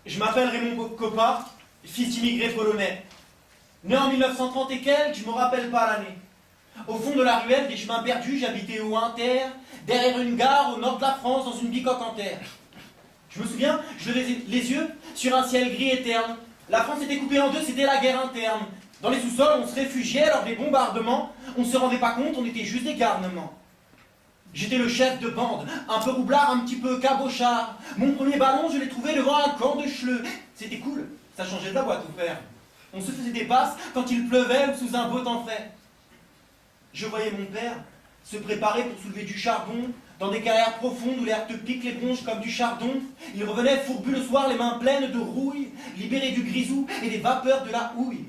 Je m'appelle Raymond Coppa, fils d'immigrés polonais. Né en 1930 et quelques, je ne me rappelle pas l'année. Au fond de la ruelle des chemins perdus, j'habitais au Inter, derrière une gare au nord de la France, dans une bicoque en terre. Je me souviens, je levais les yeux sur un ciel gris et terne. La France était coupée en deux, c'était la guerre interne. Dans les sous-sols, on se réfugiait lors des bombardements. On ne se rendait pas compte, on était juste des garnements. J'étais le chef de bande, un peu roublard, un petit peu cabochard. Mon premier ballon, je l'ai trouvé devant un camp de chleux. C'était cool, ça changeait de la boîte au fer. On se faisait des passes quand il pleuvait ou sous un beau temps frais. Je voyais mon père se préparer pour soulever du charbon dans des carrières profondes où l'air te pique les bronches comme du chardon. Il revenait fourbu le soir, les mains pleines de rouille, libéré du grisou et des vapeurs de la houille.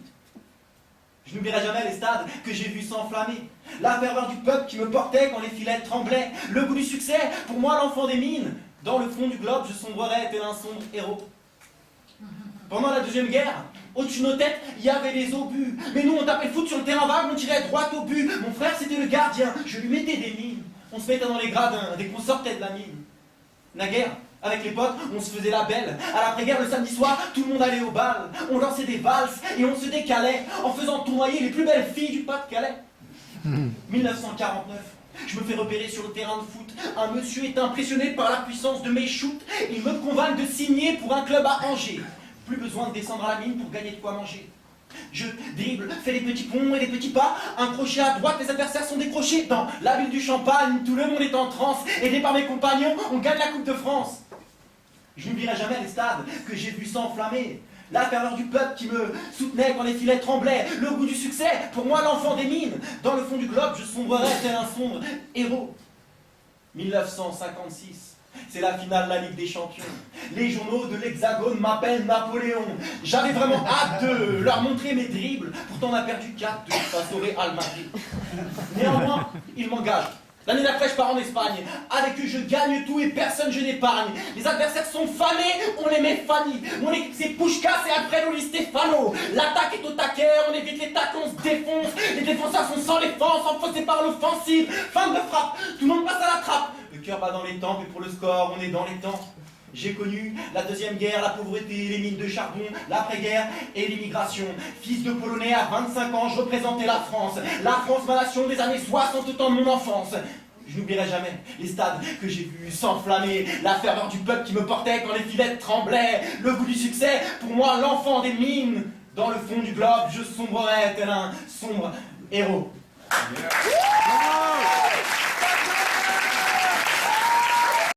Je n'oublierai jamais les stades que j'ai vus s'enflammer, la ferveur du peuple qui me portait quand les filets tremblaient, le goût du succès, pour moi l'enfant des mines. Dans le fond du globe, je sombrerais tel un sombre héros. Pendant la Deuxième Guerre, au-dessus de nos têtes, il y avait les obus. Mais nous, on tapait le foot sur le terrain vague, on tirait droit au but. Mon frère, c'était le gardien, je lui mettais des mines. On se mettait dans les gradins dès qu'on sortait de la mine. Naguère, avec les potes, on se faisait la belle. À l'après-guerre, le samedi soir, tout le monde allait au bal. On lançait des valses et on se décalait en faisant tournoyer les plus belles filles du Pas-de-Calais. 1949, je me fais repérer sur le terrain de foot. Un monsieur est impressionné par la puissance de mes shoots. Il me convainc de signer pour un club à Angers. Plus besoin de descendre à la mine pour gagner de quoi manger. Je dribble, fais des petits ponts et des petits pas. Un crochet à droite, les adversaires sont décrochés. Dans la ville du Champagne, tout le monde est en transe. Aidé par mes compagnons, on gagne la Coupe de France. Je n'oublierai jamais les stades que j'ai vus s'enflammer. La ferveur du peuple qui me soutenait quand les filets tremblaient. Le goût du succès, pour moi l'enfant des mines. Dans le fond du globe, je sombrerais tel un sombre héros. 1956, c'est la finale de la Ligue des Champions. Les journaux de l'Hexagone m'appellent Napoléon. J'avais vraiment hâte de leur montrer mes dribbles. Pourtant on a perdu 4-2 face au Real Madrid. Néanmoins, ils m'engagent. L'année d'après, je pars en Espagne. Avec eux, je gagne tout et personne je n'épargne. Les adversaires sont fanés, on les met Fanny. Mon équipe, c'est Pushkas et Alfredo Stefano. L'attaque est au taquet, on évite les tacles, on se défonce. Les défenseurs sont sans défense, enfoncés par l'offensive. Fin de frappe, tout le monde passe à la trappe. Le cœur bat dans les tempes et pour le score, on est dans les temps. J'ai connu la Deuxième Guerre, la pauvreté, les mines de charbon, l'après-guerre et l'immigration. Fils de Polonais à 25 ans, je représentais la France. La France, ma nation des années 60, au temps de mon enfance. Je n'oublierai jamais les stades que j'ai vus s'enflammer, la ferveur du peuple qui me portait quand les filets tremblaient, le goût du succès, pour moi l'enfant des mines. Dans le fond du globe, je sombrerais tel un sombre héros. Yeah.